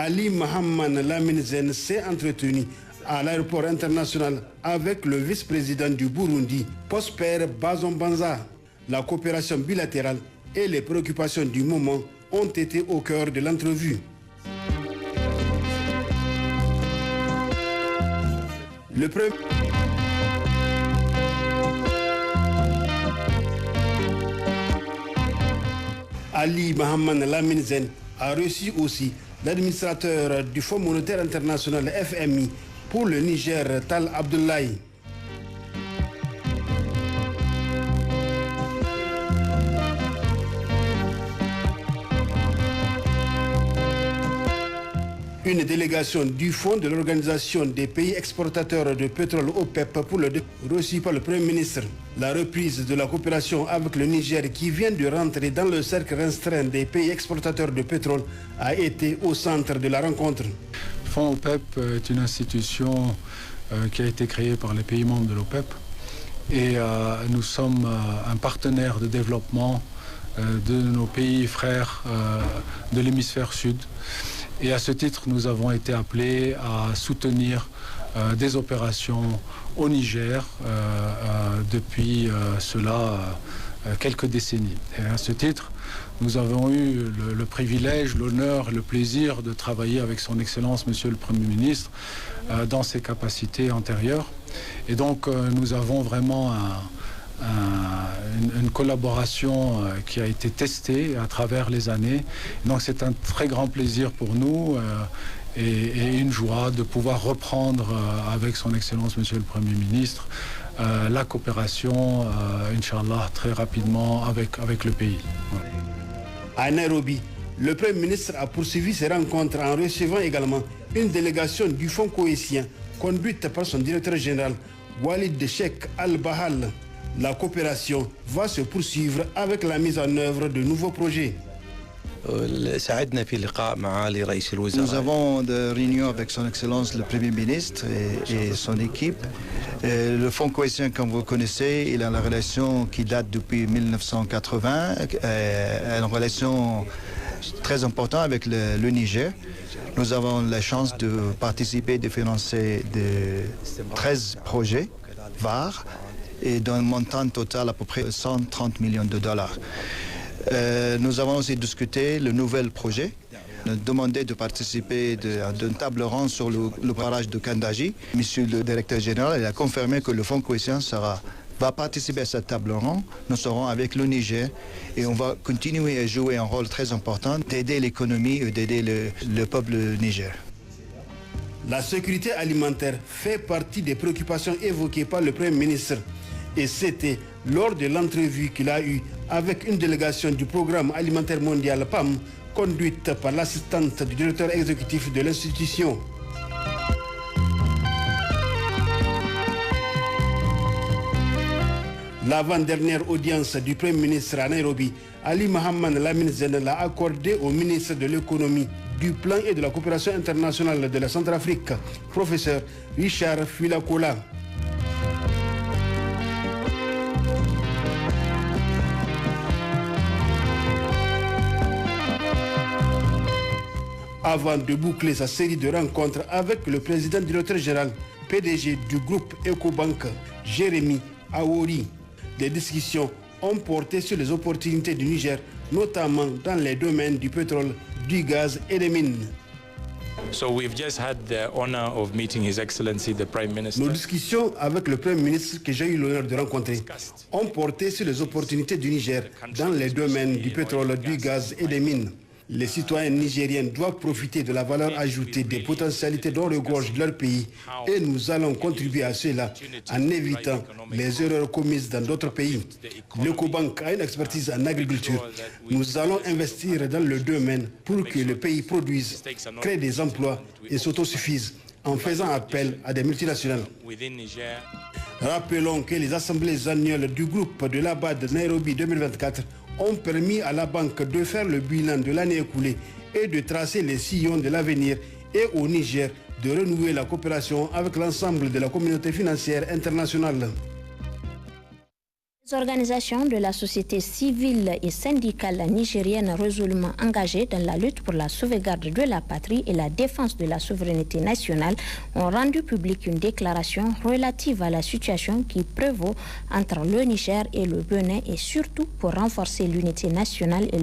Ali Mohamed Lamine Zen s'est entretenu à l'aéroport international avec le vice-président du Burundi, Prosper Bazombanza. La coopération bilatérale et les préoccupations du moment ont été au cœur de l'entrevue. Le premier Ali Mohamed Lamine Zen a reçu aussi l'administrateur du Fonds monétaire international FMI pour le Niger, Tal Abdoulaye. Une délégation du Fonds de l'Organisation des pays exportateurs de pétrole OPEP pour le reçu par le Premier ministre. La reprise de la coopération avec le Niger qui vient de rentrer dans le cercle restreint des pays exportateurs de pétrole a été au centre de la rencontre. Le Fonds OPEP est une institution qui a été créée par les pays membres de l'OPEP et nous sommes un partenaire de développement de nos pays frères de l'hémisphère sud. Et à ce titre, nous avons été appelés à soutenir des opérations au Niger depuis cela quelques décennies. Et à ce titre, nous avons eu le privilège, l'honneur et le plaisir de travailler avec son Excellence, Monsieur le Premier ministre, dans ses capacités antérieures. Et donc, nous avons vraiment une collaboration qui a été testée à travers les années. Donc c'est un très grand plaisir pour nous et une joie de pouvoir reprendre avec son Excellence Monsieur le Premier ministre la coopération, Inch'Allah, très rapidement avec le pays. À Nairobi, le Premier ministre a poursuivi ses rencontres en recevant également une délégation du Fonds cohésien conduite par son directeur général Walid Cheikh Al-Bahal. La coopération va se poursuivre avec la mise en œuvre de nouveaux projets. Nous avons des réunions avec son Excellence le Premier ministre et son équipe. Le Fonds cohésien, comme vous connaissez, il a la relation qui date depuis 1980, une relation très importante avec le Niger. Nous avons la chance de participer, de financer 13 projets VAR et d'un montant total à peu près 130 millions de dollars. Nous avons aussi discuté le nouvel projet, demandé de participer d'une table ronde sur le barrage de Kandaji. Monsieur le directeur général il a confirmé que le Fonds cohésien va participer à cette table ronde. Nous serons avec le Niger et on va continuer à jouer un rôle très important d'aider l'économie et d'aider le peuple Niger. La sécurité alimentaire fait partie des préoccupations évoquées par le Premier ministre. Et c'était lors de l'entrevue qu'il a eue avec une délégation du Programme alimentaire mondial PAM, conduite par l'assistante du directeur exécutif de l'institution. L'avant-dernière audience du Premier ministre à Nairobi, Ali Mohamed Lamine Zen l'a accordé au ministre de l'économie, du plan et de la coopération internationale de la Centrafrique, professeur Richard Filakola. Avant de boucler sa série de rencontres avec le président directeur général PDG du groupe Ecobank, Jérémy Aouri. Des discussions ont porté sur les opportunités du Niger, notamment dans les domaines du pétrole, du gaz et des mines. Nos discussions avec le Premier ministre que j'ai eu l'honneur de rencontrer ont porté sur les opportunités du Niger dans les domaines du pétrole, du gaz et des mines. Les citoyens nigériens doivent profiter de la valeur ajoutée des potentialités dont regorge leur pays et nous allons contribuer à cela en évitant les erreurs commises dans d'autres pays. L'Ecobank a une expertise en agriculture. Nous allons investir dans le domaine pour que le pays produise, crée des emplois et s'autosuffise en faisant appel à des multinationales. Rappelons que les assemblées annuelles du groupe de l'ABAD Nairobi 2024 ont permis à la banque de faire le bilan de l'année écoulée et de tracer les sillons de l'avenir et au Niger de renouer la coopération avec l'ensemble de la communauté financière internationale. Les organisations de la société civile et syndicale nigérienne résolument engagées dans la lutte pour la sauvegarde de la patrie et la défense de la souveraineté nationale ont rendu publique une déclaration relative à la situation qui prévaut entre le Niger et le Bénin et surtout pour renforcer l'unité nationale et